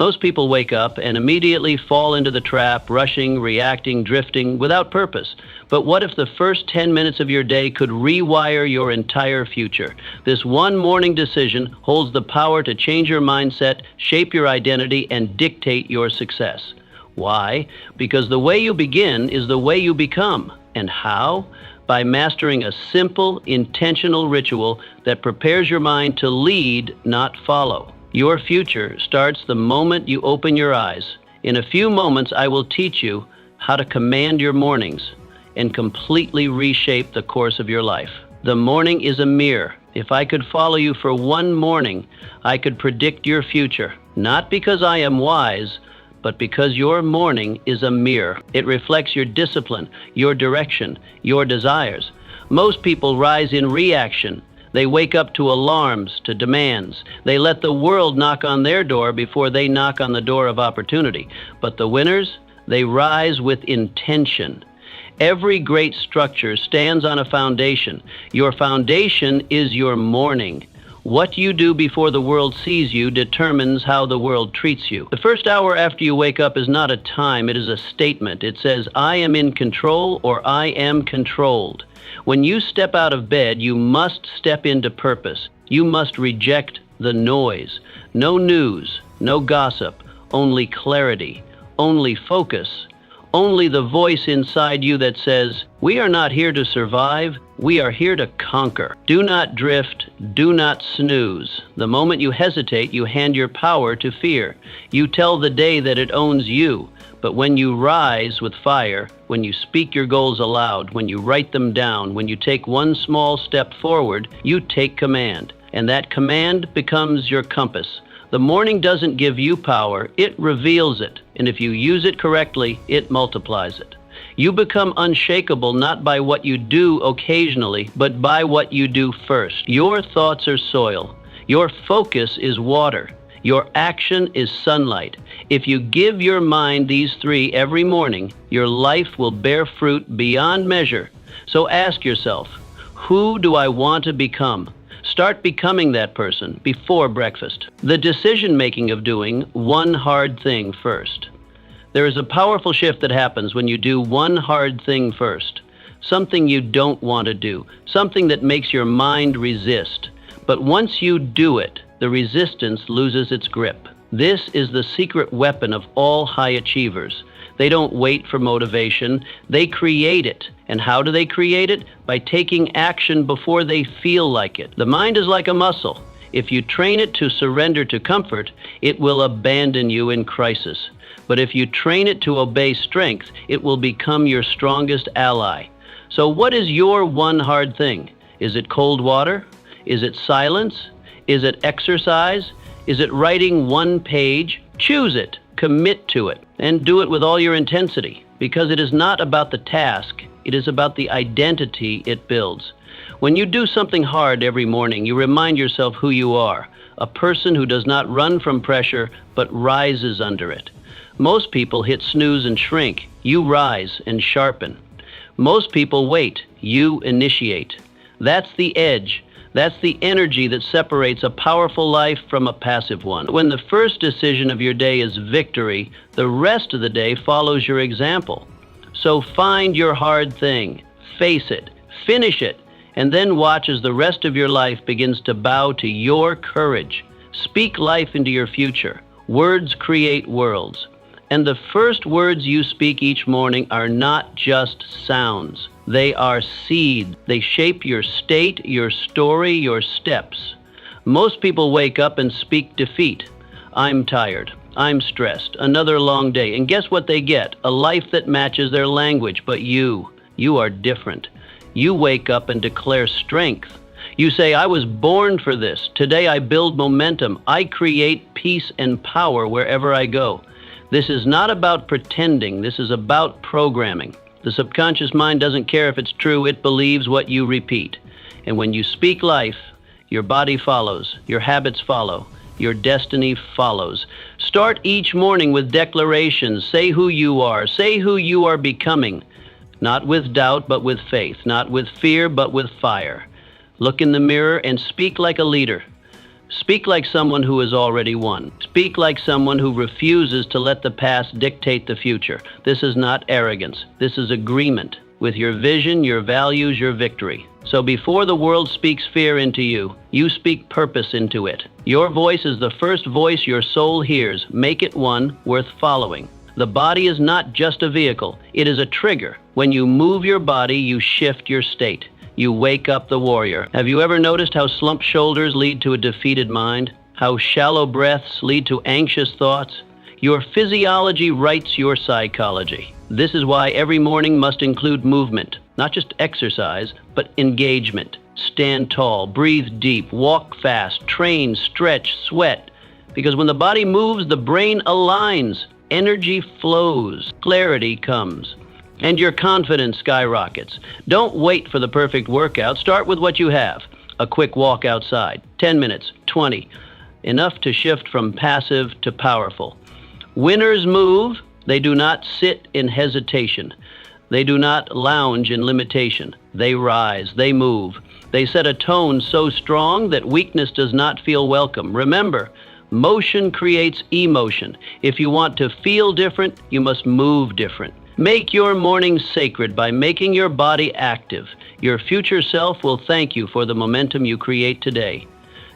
Most people wake up and immediately fall into the trap, rushing, reacting, drifting, without purpose. But what if the first 10 minutes of your day could rewire your entire future? This one morning decision holds the power to change your mindset, shape your identity, and dictate your success. Why? Because the way you begin is the way you become. And how? By mastering a simple, intentional ritual that prepares your mind to lead, not follow. Your future starts the moment you open your eyes. In a few moments, I will teach you how to command your mornings and completely reshape the course of your life. The morning is a mirror. If I could follow you for one morning, I could predict your future, not because I am wise, but because your morning is a mirror. It reflects your discipline, your direction, your desires. Most people rise in reaction. They wake up to alarms, to demands. They let the world knock on their door before they knock on the door of opportunity. But the winners, they rise with intention. Every great structure stands on a foundation. Your foundation is your morning. What you do before the world sees you determines how the world treats you. The first hour after you wake up is not a time, it is a statement. It says, I am in control or I am controlled. When you step out of bed, you must step into purpose. You must reject the noise. No news, no gossip, only clarity, only focus, only the voice inside you that says, we are not here to survive, we are here to conquer. Do not drift, do not snooze. The moment you hesitate, you hand your power to fear. You tell the day that it owns you. But when you rise with fire, when you speak your goals aloud, when you write them down, when you take one small step forward, you take command. And that command becomes your compass. The morning doesn't give you power, it reveals it. And if you use it correctly, it multiplies it. You become unshakable not by what you do occasionally, but by what you do first. Your thoughts are soil. Your focus is water. Your action is sunlight. If you give your mind these three every morning, your life will bear fruit beyond measure. So ask yourself, who do I want to become? Start becoming that person before breakfast. The decision-making of doing one hard thing first. There is a powerful shift that happens when you do one hard thing first. Something you don't want to do, something that makes your mind resist. But once you do it, the resistance loses its grip. This is the secret weapon of all high achievers. They don't wait for motivation, they create it. And how do they create it? By taking action before they feel like it. The mind is like a muscle. If you train it to surrender to comfort, it will abandon you in crisis. But if you train it to obey strength, it will become your strongest ally. So what is your one hard thing? Is it cold water? Is it silence? Is it exercise? Is it writing one page? Choose it, commit to it, and do it with all your intensity, because it is not about the task, it is about the identity it builds. When you do something hard every morning, you remind yourself who you are, a person who does not run from pressure, but rises under it. Most people hit snooze and shrink. You rise and sharpen. Most people wait. You initiate. That's the edge. That's the energy that separates a powerful life from a passive one. When the first decision of your day is victory, the rest of the day follows your example. So find your hard thing, face it, finish it, and then watch as the rest of your life begins to bow to your courage. Speak life into your future. Words create worlds. And the first words you speak each morning are not just sounds. They are seeds. They shape your state, your story, your steps. Most people wake up and speak defeat. I'm tired. I'm stressed. Another long day. And guess what they get? A life that matches their language. But you are different. You wake up and declare strength. You say, I was born for this. Today I build momentum. I create peace and power wherever I go. This is not about pretending. This is about programming. The subconscious mind doesn't care if it's true. It believes what you repeat. And when you speak life, your body follows, your habits follow, your destiny follows. Start each morning with declarations. Say who you are. Say who you are becoming. Not with doubt, but with faith. Not with fear, but with fire. Look in the mirror and speak like a leader. Speak like someone who has already won. Speak like someone who refuses to let the past dictate the future. This is not arrogance. This is agreement with your vision, your values, your victory. So before the world speaks fear into you, you speak purpose into it. Your voice is the first voice your soul hears. Make it one worth following. The body is not just a vehicle. It is a trigger. When you move your body, you shift your state. You wake up the warrior. Have you ever noticed how slumped shoulders lead to a defeated mind? How shallow breaths lead to anxious thoughts? Your physiology writes your psychology. This is why every morning must include movement, not just exercise, but engagement. Stand tall, breathe deep, walk fast, train, stretch, sweat. Because when the body moves, the brain aligns, energy flows, clarity comes, and your confidence skyrockets. Don't wait for the perfect workout. Start with what you have. A quick walk outside, 10 minutes, 20, enough to shift from passive to powerful. Winners move. They do not sit in hesitation. They do not lounge in limitation. They rise, they move. They set a tone so strong that weakness does not feel welcome. Remember, motion creates emotion. If you want to feel different, you must move different. Make your morning sacred by making your body active. Your future self will thank you for the momentum you create today.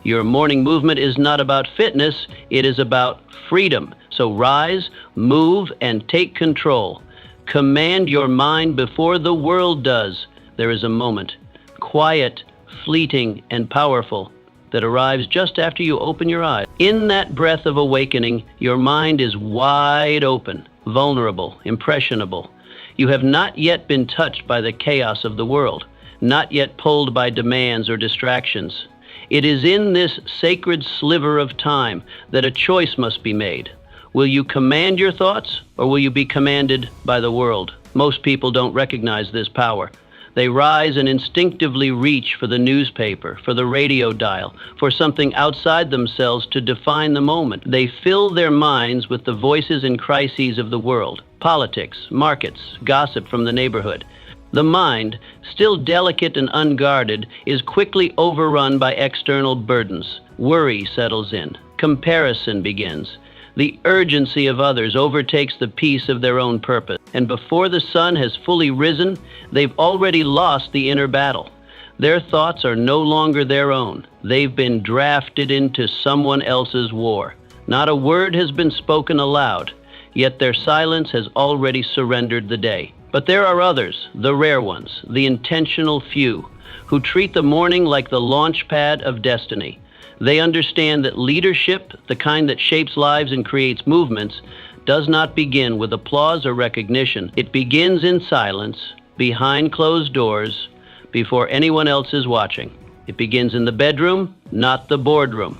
Your morning movement is not about fitness, it is about freedom. So rise, move, and take control. Command your mind before the world does. There is a moment, quiet, fleeting, and powerful, that arrives just after you open your eyes. In that breath of awakening, your mind is wide open, vulnerable, impressionable. You have not yet been touched by the chaos of the world, not yet pulled by demands or distractions. It is in this sacred sliver of time that a choice must be made. Will you command your thoughts, or will you be commanded by the world? Most people don't recognize this power. They rise and instinctively reach for the newspaper, for the radio dial, for something outside themselves to define the moment. They fill their minds with the voices and crises of the world, politics, markets, gossip from the neighborhood. The mind, still delicate and unguarded, is quickly overrun by external burdens. Worry settles in. Comparison begins. The urgency of others overtakes the peace of their own purpose. And before the sun has fully risen, they've already lost the inner battle. Their thoughts are no longer their own. They've been drafted into someone else's war. Not a word has been spoken aloud, yet their silence has already surrendered the day. But there are others, the rare ones, the intentional few, who treat the morning like the launch pad of destiny. They understand that leadership, the kind that shapes lives and creates movements, does not begin with applause or recognition. It begins in silence, behind closed doors, before anyone else is watching. It begins in the bedroom, not the boardroom.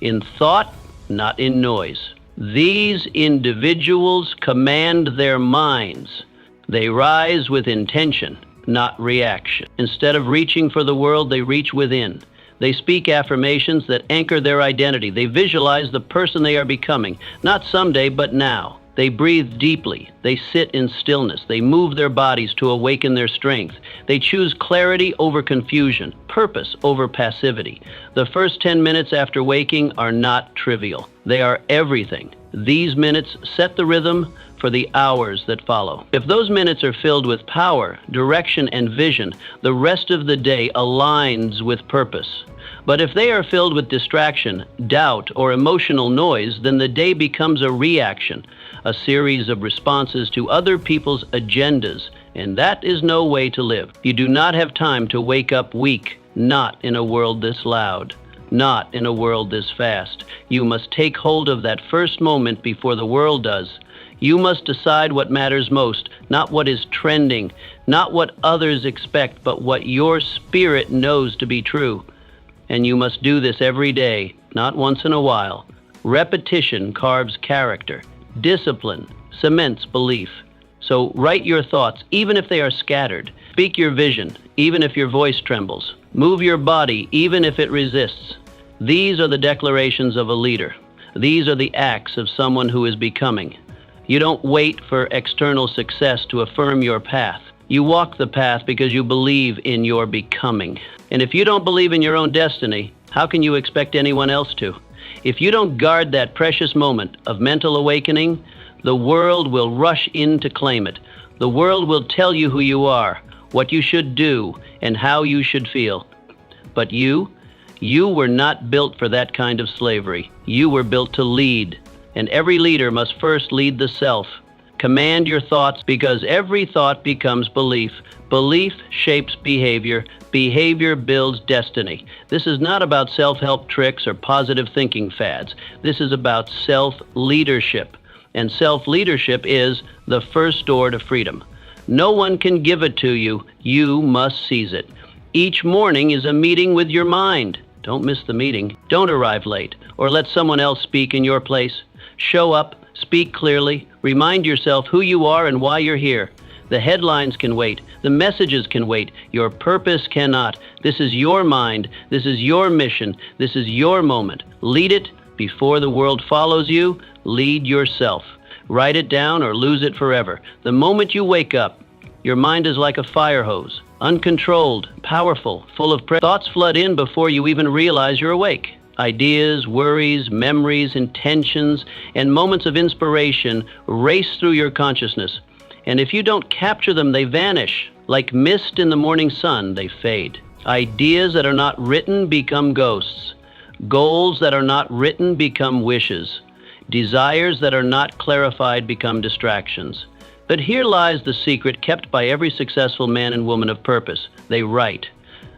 In thought, not in noise. These individuals command their minds. They rise with intention, not reaction. Instead of reaching for the world, they reach within. They speak affirmations that anchor their identity. They visualize the person they are becoming, not someday, but now. They breathe deeply. They sit in stillness. They move their bodies to awaken their strength. They choose clarity over confusion, purpose over passivity. The first 10 minutes after waking are not trivial. They are everything. These minutes set the rhythm for the hours that follow. If those minutes are filled with power, direction, and vision, the rest of the day aligns with purpose. But if they are filled with distraction, doubt, or emotional noise, then the day becomes a reaction, a series of responses to other people's agendas, and that is no way to live. You do not have time to wake up weak, not in a world this loud, not in a world this fast. You must take hold of that first moment before the world does. You must decide what matters most, not what is trending, not what others expect, but what your spirit knows to be true. And you must do this every day, not once in a while. Repetition carves character. Discipline cements belief. So write your thoughts, even if they are scattered. Speak your vision, even if your voice trembles. Move your body, even if it resists. These are the declarations of a leader. These are the acts of someone who is becoming. You don't wait for external success to affirm your path. You walk the path because you believe in your becoming. And if you don't believe in your own destiny, how can you expect anyone else to? If you don't guard that precious moment of mental awakening, the world will rush in to claim it. The world will tell you who you are, what you should do, and how you should feel. But you were not built for that kind of slavery. You were built to lead, and every leader must first lead the self. Command your thoughts, because every thought becomes belief. Belief shapes behavior. Behavior builds destiny. This is not about self-help tricks or positive thinking fads. This is about self-leadership. And self-leadership is the first door to freedom. No one can give it to you. You must seize it. Each morning is a meeting with your mind. Don't miss the meeting. Don't arrive late or let someone else speak in your place. Show up, speak clearly, remind yourself who you are and why you're here. The headlines can wait. The messages can wait. Your purpose cannot. This is your mind. This is your mission. This is your moment. Lead it before the world follows you. Lead yourself. Write it down or lose it forever. The moment you wake up, your mind is like a fire hose, uncontrolled, powerful, full of thoughts flood in before you even realize you're awake. Ideas, worries, memories, intentions, and moments of inspiration race through your consciousness. And if you don't capture them, they vanish. Like mist in the morning sun, they fade. Ideas that are not written become ghosts. Goals that are not written become wishes. Desires that are not clarified become distractions. But here lies the secret kept by every successful man and woman of purpose. They write.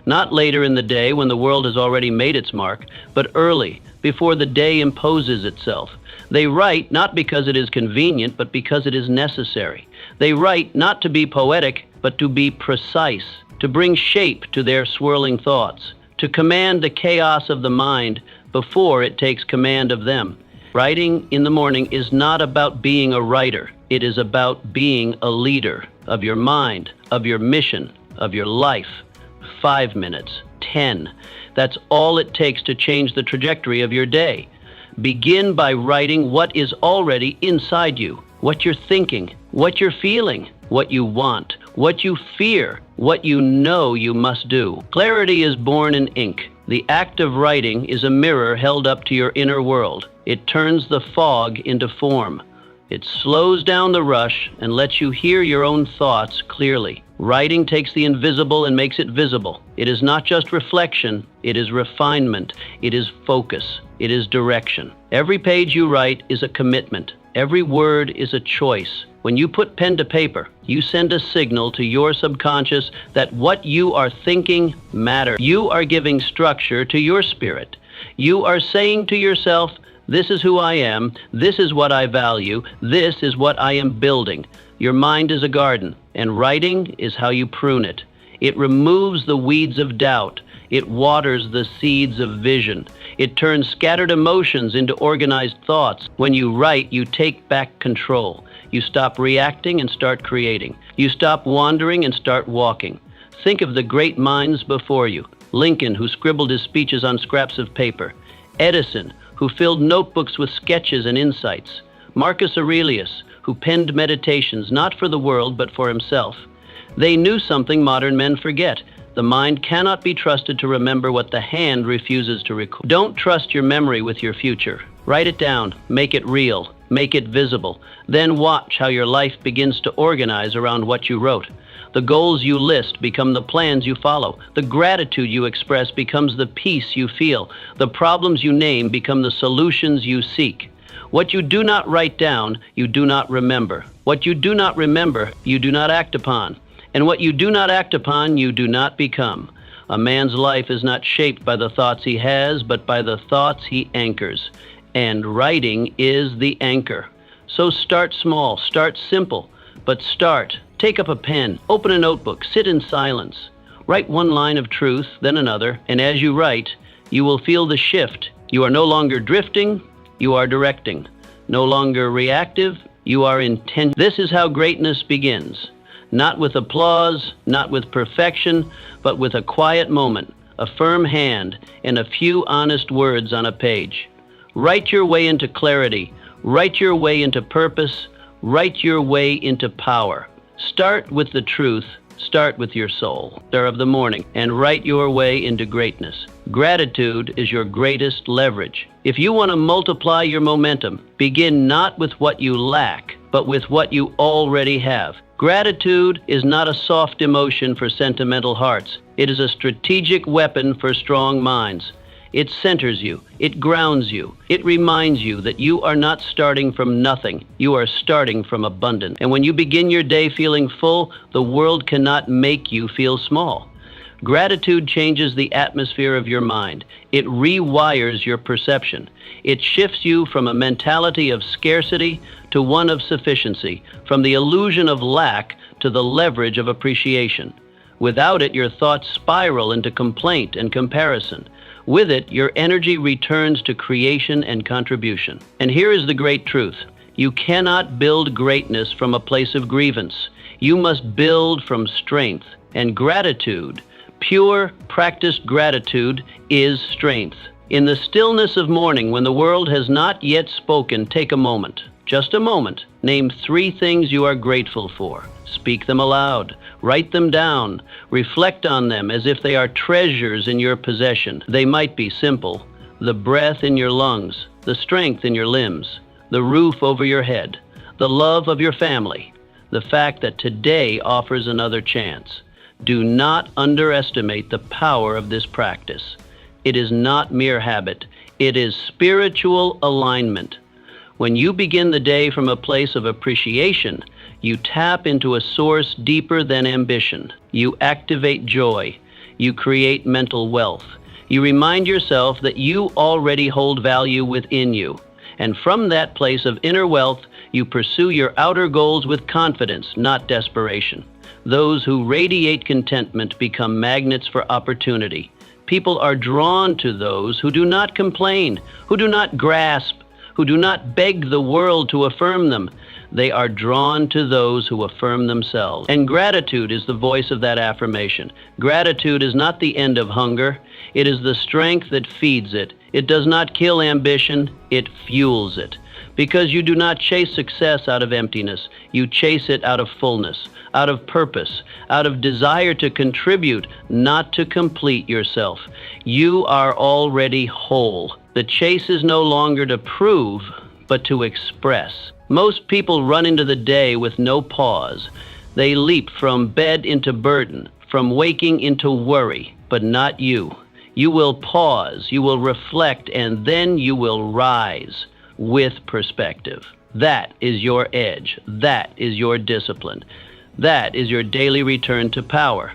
Not later in the day when the world has already made its mark, but early, before the day imposes itself. They write not because it is convenient, but because it is necessary. They write not to be poetic, but to be precise, to bring shape to their swirling thoughts, to command the chaos of the mind before it takes command of them. Writing in the morning is not about being a writer. It is about being a leader of your mind, of your mission, of your life. 5 minutes, 10. That's all it takes to change the trajectory of your day. Begin by writing what is already inside you, what you're thinking, what you're feeling, what you want, what you fear, what you know you must do. Clarity is born in ink. The act of writing is a mirror held up to your inner world. It turns the fog into form. It slows down the rush and lets you hear your own thoughts clearly. Writing takes the invisible and makes it visible. It is not just reflection, it is refinement, it is focus, it is direction. Every page you write is a commitment. Every word is a choice. When you put pen to paper, you send a signal to your subconscious that what you are thinking matters. You are giving structure to your spirit. You are saying to yourself, this is who I am, this is what I value, this is what I am building. Your mind is a garden, and writing is how you prune it. It removes the weeds of doubt. It waters the seeds of vision. It turns scattered emotions into organized thoughts. When you write, you take back control. You stop reacting and start creating. You stop wandering and start walking. Think of the great minds before you. Lincoln, who scribbled his speeches on scraps of paper. Edison, who filled notebooks with sketches and insights. Marcus Aurelius, who penned meditations not for the world but for himself. They knew something modern men forget. The mind cannot be trusted to remember what the hand refuses to record. Don't trust your memory with your future. Write it down, make it real, make it visible. Then watch how your life begins to organize around what you wrote. The goals you list become the plans you follow. The gratitude you express becomes the peace you feel. The problems you name become the solutions you seek. What you do not write down, you do not remember. What you do not remember, you do not act upon. And what you do not act upon, you do not become. A man's life is not shaped by the thoughts he has, but by the thoughts he anchors. And writing is the anchor. So start small, start simple, but start. Take up a pen, open a notebook, sit in silence. Write one line of truth, then another, and as you write, you will feel the shift. You are no longer drifting, you are directing. No longer reactive, you are intent. This is how greatness begins. Not with applause, not with perfection, but with a quiet moment, a firm hand, and a few honest words on a page. Write your way into clarity. Write your way into purpose. Write your way into power. Start with the truth. Start with your soul, star of the morning, and write your way into greatness. Gratitude is your greatest leverage. If you want to multiply your momentum, begin not with what you lack, but with what you already have. Gratitude is not a soft emotion for sentimental hearts. It is a strategic weapon for strong minds. It centers you. It grounds you. It reminds you that you are not starting from nothing. You are starting from abundance. And when you begin your day feeling full, the world cannot make you feel small. Gratitude changes the atmosphere of your mind. It rewires your perception. It shifts you from a mentality of scarcity to one of sufficiency, from the illusion of lack to the leverage of appreciation. Without it, your thoughts spiral into complaint and comparison. With it, your energy returns to creation and contribution. And here is the great truth. You cannot build greatness from a place of grievance. You must build from strength. And gratitude, pure, practiced gratitude, is strength. In the stillness of morning, when the world has not yet spoken, take a moment. Just a moment. Name 3 things you are grateful for. Speak them aloud. Write them down. Reflect on them as if they are treasures in your possession. They might be simple. The breath in your lungs, the strength in your limbs, the roof over your head, the love of your family, the fact that today offers another chance. Do not underestimate the power of this practice. It is not mere habit. It is spiritual alignment. When you begin the day from a place of appreciation, you tap into a source deeper than ambition. You activate joy. You create mental wealth. You remind yourself that you already hold value within you. And from that place of inner wealth, you pursue your outer goals with confidence, not desperation. Those who radiate contentment become magnets for opportunity. People are drawn to those who do not complain, who do not grasp, who do not beg the world to affirm them. They are drawn to those who affirm themselves. And gratitude is the voice of that affirmation. Gratitude is not the end of hunger. It is the strength that feeds it. It does not kill ambition. It fuels it. Because you do not chase success out of emptiness. You chase it out of fullness, out of purpose, out of desire to contribute, not to complete yourself. You are already whole. The chase is no longer to prove, but to express. Most people run into the day with no pause. They leap from bed into burden, from waking into worry, but not you. You will pause, you will reflect, and then you will rise with perspective. That is your edge. That is your discipline. That is your daily return to power.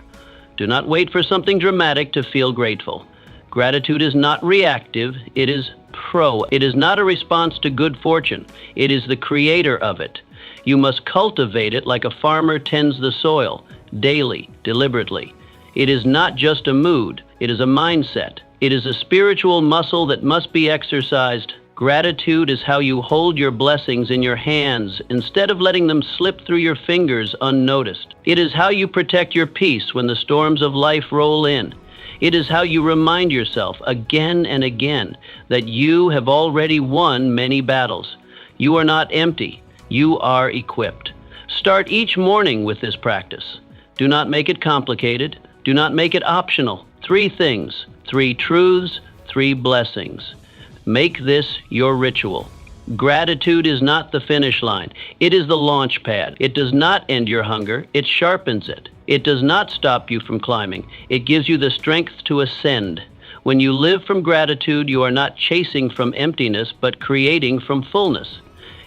Do not wait for something dramatic to feel grateful. Gratitude is not reactive, it is pro. It is not a response to good fortune. It is the creator of it. You must cultivate it like a farmer tends the soil, daily, deliberately. It is not just a mood, it is a mindset. It is a spiritual muscle that must be exercised. Gratitude is how you hold your blessings in your hands instead of letting them slip through your fingers unnoticed. It is how you protect your peace when the storms of life roll in. It is how you remind yourself again and again that you have already won many battles. You are not empty. You are equipped. Start each morning with this practice. Do not make it complicated. Do not make it optional. 3 things, 3 truths, 3 blessings. Make this your ritual. Gratitude is not the finish line. It is the launch pad. It does not end your hunger. It sharpens it. It does not stop you from climbing. It gives you the strength to ascend. When you live from gratitude, you are not chasing from emptiness, but creating from fullness.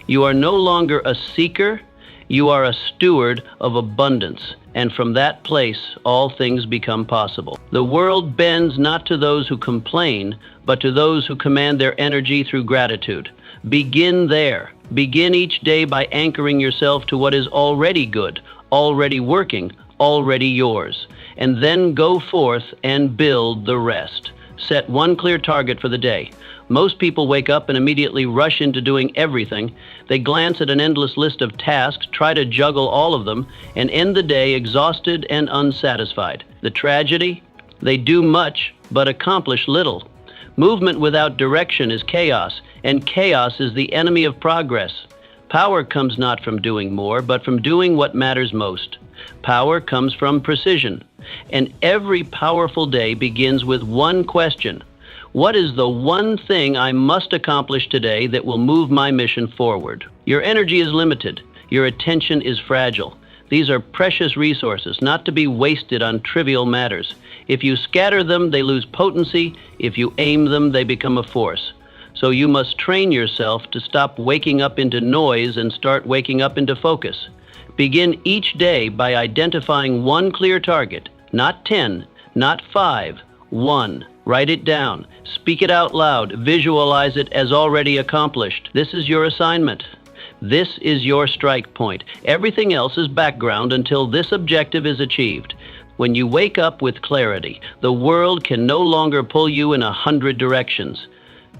You are no longer a seeker. You are a steward of abundance. And from that place, all things become possible. The world bends not to those who complain, but to those who command their energy through gratitude. Begin there. Begin each day by anchoring yourself to what is already good, already working, already yours. And then go forth and build the rest. Set one clear target for the day. Most people wake up and immediately rush into doing everything. They glance at an endless list of tasks, try to juggle all of them, and end the day exhausted and unsatisfied. The tragedy? They do much, but accomplish little. Movement without direction is chaos, and chaos is the enemy of progress. Power comes not from doing more, but from doing what matters most. Power comes from precision. And every powerful day begins with one question. What is the one thing I must accomplish today that will move my mission forward? Your energy is limited. Your attention is fragile. These are precious resources, not to be wasted on trivial matters. If you scatter them, they lose potency. If you aim them, they become a force. So you must train yourself to stop waking up into noise and start waking up into focus. Begin each day by identifying one clear target, not 10, not 5, 1. Write it down. Speak it out loud. Visualize it as already accomplished. This is your assignment. This is your strike point. Everything else is background until this objective is achieved. When you wake up with clarity, the world can no longer pull you in 100 directions.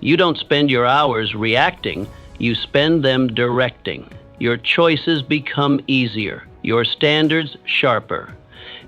You don't spend your hours reacting, you spend them directing. Your choices become easier, your standards sharper.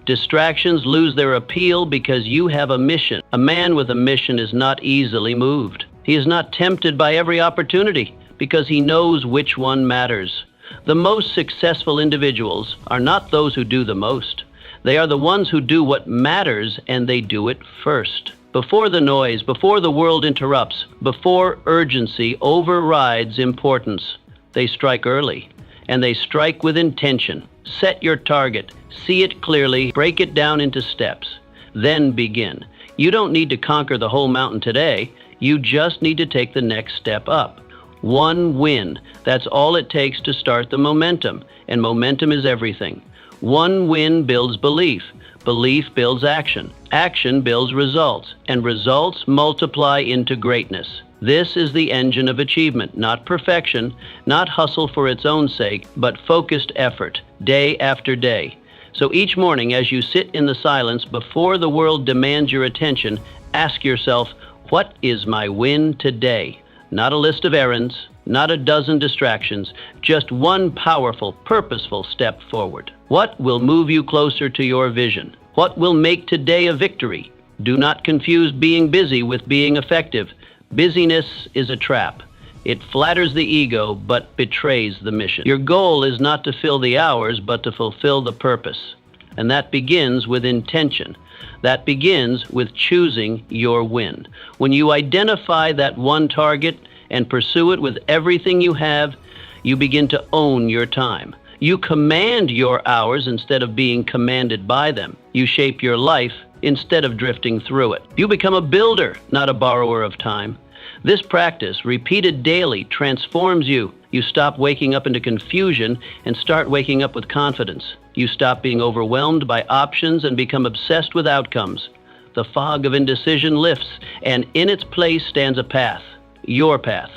Distractions lose their appeal because you have a mission. A man with a mission is not easily moved. He is not tempted by every opportunity because he knows which one matters. The most successful individuals are not those who do the most. They are the ones who do what matters, and they do it first. Before the noise, before the world interrupts, before urgency overrides importance, they strike early, and they strike with intention. Set your target, see it clearly, break it down into steps, then begin. You don't need to conquer the whole mountain today. You just need to take the next step up. One win. That's all it takes to start the momentum, and momentum is everything. One win builds belief. Belief builds action. Action builds results, and results multiply into greatness. This is the engine of achievement, not perfection, not hustle for its own sake, but focused effort, day after day. So each morning, as you sit in the silence before the world demands your attention, ask yourself, what is my win today? Not a list of errands, not a dozen distractions, just one powerful, purposeful step forward. What will move you closer to your vision? What will make today a victory? Do not confuse being busy with being effective. Busyness is a trap. It flatters the ego, but betrays the mission. Your goal is not to fill the hours, but to fulfill the purpose. And that begins with intention. That begins with choosing your win. When you identify that one target and pursue it with everything you have, you begin to own your time. You command your hours instead of being commanded by them. You shape your life instead of drifting through it. You become a builder, not a borrower of time. This practice, repeated daily, transforms you. You stop waking up into confusion and start waking up with confidence. You stop being overwhelmed by options and become obsessed with outcomes. The fog of indecision lifts, and in its place stands a path, your path.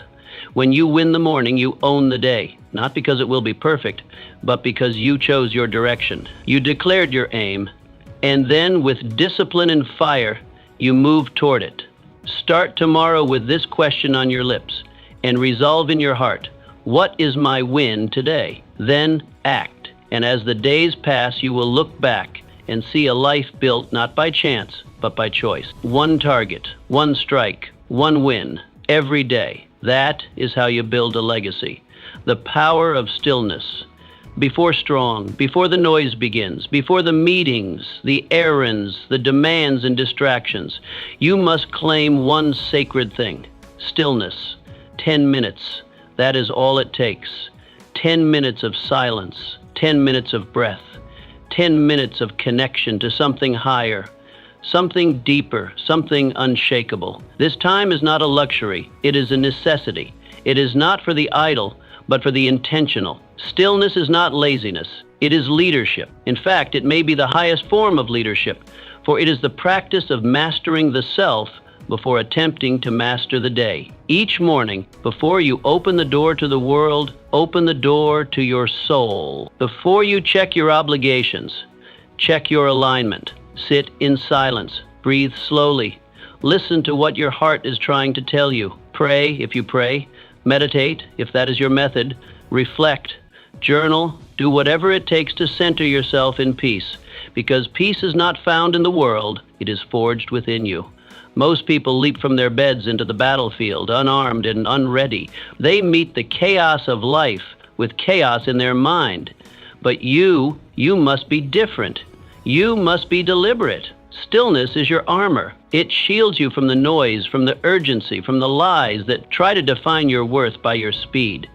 When you win the morning, you own the day, not because it will be perfect, but because you chose your direction. You declared your aim, and then with discipline and fire, you move toward it. Start tomorrow with this question on your lips and resolve in your heart, what is my win today? Then act. And as the days pass, you will look back and see a life built not by chance, but by choice. One target, one strike, one win, every day. That is how you build a legacy. The power of stillness. Before the noise begins, before the meetings, the errands, the demands and distractions, you must claim one sacred thing, stillness. 10 minutes, that is all it takes. 10 minutes of silence, 10 minutes of breath, 10 minutes of connection to something higher, something deeper, something unshakable. This time is not a luxury, it is a necessity. It is not for the idle, but for the intentional. Stillness is not laziness, it is leadership. In fact, it may be the highest form of leadership, for it is the practice of mastering the self before attempting to master the day. Each morning, before you open the door to the world, open the door to your soul. Before you check your obligations, check your alignment. Sit in silence, breathe slowly. Listen to what your heart is trying to tell you. Pray if you pray, meditate if that is your method, reflect, journal, do whatever it takes to center yourself in peace, because peace is not found in the world, it is forged within you. Most people leap from their beds into the battlefield, unarmed and unready. They meet the chaos of life with chaos in their mind. But you You must be different. You must be deliberate. Stillness is your armor. It shields you from the noise, from the urgency, from the lies that try to define your worth by your speed.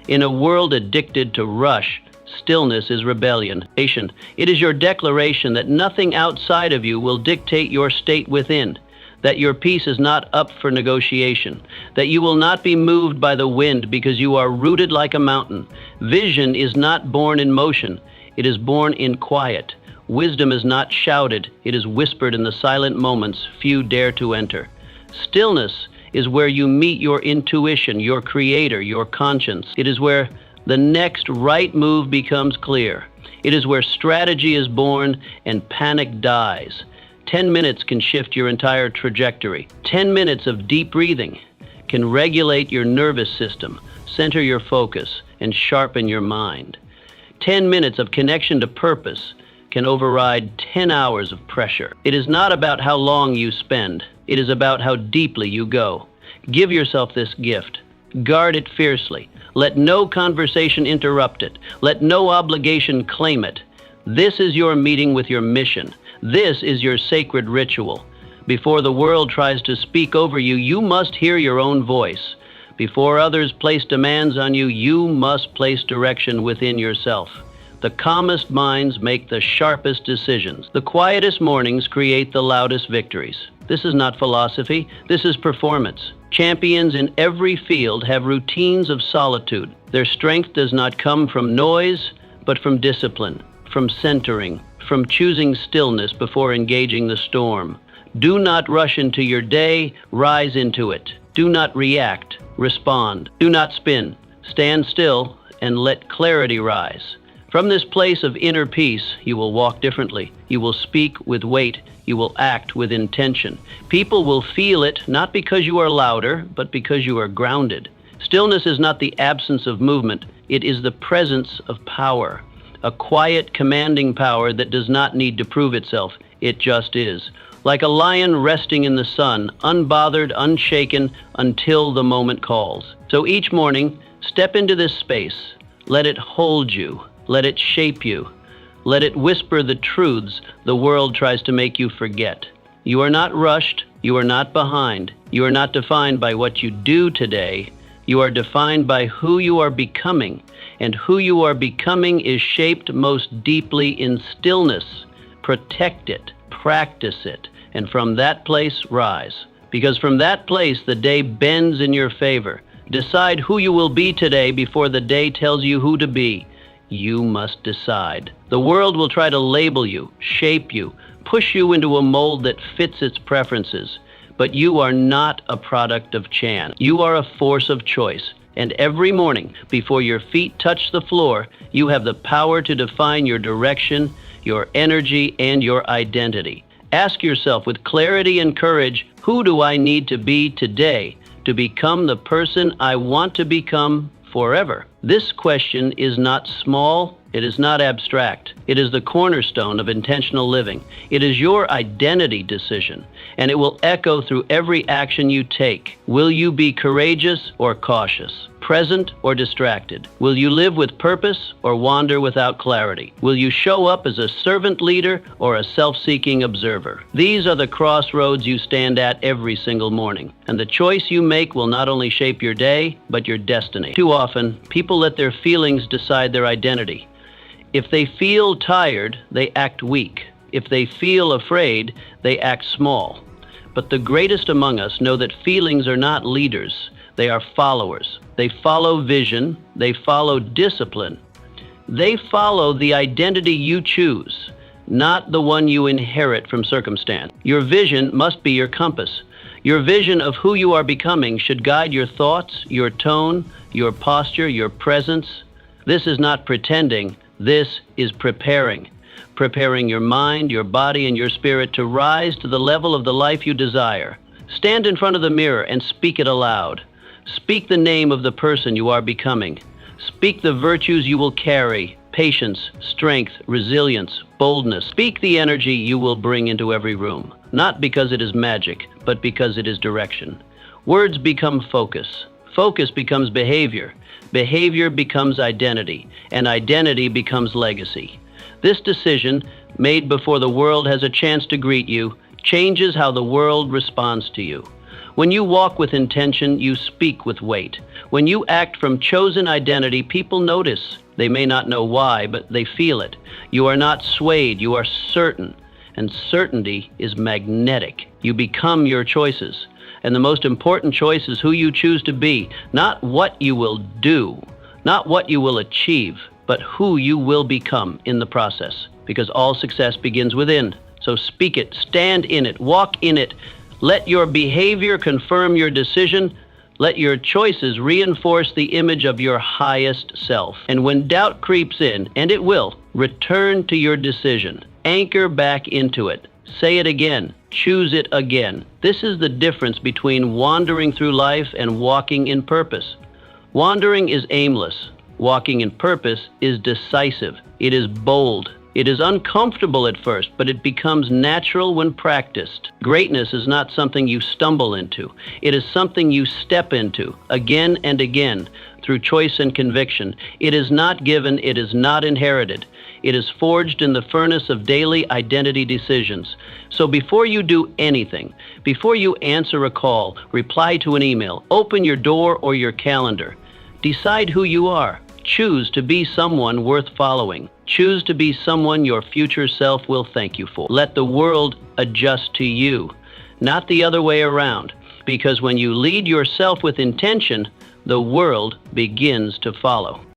In a world addicted to rush, stillness is rebellion. It is your declaration that nothing outside of you will dictate your state within, that your peace is not up for negotiation, that you will not be moved by the wind because you are rooted like a mountain. Vision is not born in motion, it is born in quiet. Wisdom is not shouted, it is whispered in the silent moments few dare to enter. Stillness is where you meet your intuition, your creator, your conscience. It is where the next right move becomes clear. It is where strategy is born and panic dies. 10 minutes can shift your entire trajectory. 10 minutes of deep breathing can regulate your nervous system, center your focus, and sharpen your mind. 10 minutes of connection to purpose can override 10 hours of pressure. It is not about how long you spend. It is about how deeply you go. Give yourself this gift. Guard it fiercely. Let no conversation interrupt it. Let no obligation claim it. This is your meeting with your mission. This is your sacred ritual. Before the world tries to speak over you, you must hear your own voice. Before others place demands on you, you must place direction within yourself. The calmest minds make the sharpest decisions. The quietest mornings create the loudest victories. This is not philosophy, this is performance. Champions in every field have routines of solitude. Their strength does not come from noise, but from discipline, from centering, from choosing stillness before engaging the storm. Do not rush into your day, rise into it. Do not react, respond. Do not spin. Stand still and let clarity rise. From this place of inner peace, you will walk differently. You will speak with weight. You will act with intention. People will feel it, not because you are louder, but because you are grounded. Stillness is not the absence of movement. It is the presence of power. A quiet, commanding power that does not need to prove itself. It just is. Like a lion resting in the sun, unbothered, unshaken, until the moment calls. So each morning, step into this space. Let it hold you. Let it shape you. Let it whisper the truths the world tries to make you forget. You are not rushed. You are not behind. You are not defined by what you do today. You are defined by who you are becoming. And who you are becoming is shaped most deeply in stillness. Protect it. Practice it. And from that place, rise. Because from that place, the day bends in your favor. Decide who you will be today before the day tells you who to be. You must decide. The world will try to label you, shape you, push you into a mold that fits its preferences. But you are not a product of chance. You are a force of choice. And every morning, before your feet touch the floor, you have the power to define your direction, your energy, and your identity. Ask yourself with clarity and courage, who do I need to be today to become the person I want to become forever? This question is not small, it is not abstract. It is the cornerstone of intentional living. It is your identity decision, and it will echo through every action you take. Will you be courageous or cautious? Present or distracted? Will you live with purpose or wander without clarity? Will you show up as a servant leader or a self-seeking observer? These are the crossroads you stand at every single morning, and the choice you make will not only shape your day, but your destiny. Too often, people let their feelings decide their identity. If they feel tired, they act weak. If they feel afraid, they act small. But the greatest among us know that feelings are not leaders. They are followers. They follow vision. They follow discipline. They follow the identity you choose, not the one you inherit from circumstance. Your vision must be your compass. Your vision of who you are becoming should guide your thoughts, your tone, your posture, your presence. This is not pretending. This is preparing. Preparing your mind, your body, and your spirit to rise to the level of the life you desire. Stand in front of the mirror and speak it aloud. Speak the name of the person you are becoming. Speak the virtues you will carry: patience, strength, resilience, boldness. Speak the energy you will bring into every room, not because it is magic, but because it is direction. Words become focus. Focus becomes behavior. Behavior becomes identity, and identity becomes legacy. This decision, made before the world has a chance to greet you, changes how the world responds to you. When you walk with intention, you speak with weight. When you act from chosen identity, people notice. They may not know why, but they feel it. You are not swayed, you are certain. And certainty is magnetic. You become your choices. And the most important choice is who you choose to be, not what you will do, not what you will achieve, but who you will become in the process. Because all success begins within. So speak it, stand in it, walk in it. Let your behavior confirm your decision. Let your choices reinforce the image of your highest self. And when doubt creeps in, and it will, return to your decision. Anchor back into it. Say it again. Choose it again. This is the difference between wandering through life and walking in purpose. Wandering is aimless. Walking in purpose is decisive. It is bold. It is uncomfortable at first, but it becomes natural when practiced. Greatness is not something you stumble into. It is something you step into again and again through choice and conviction. It is not given. It is not inherited. It is forged in the furnace of daily identity decisions. So before you do anything, before you answer a call, reply to an email, open your door or your calendar, decide who you are. Choose to be someone worth following. Choose to be someone your future self will thank you for. Let the world adjust to you, not the other way around. Because when you lead yourself with intention, the world begins to follow.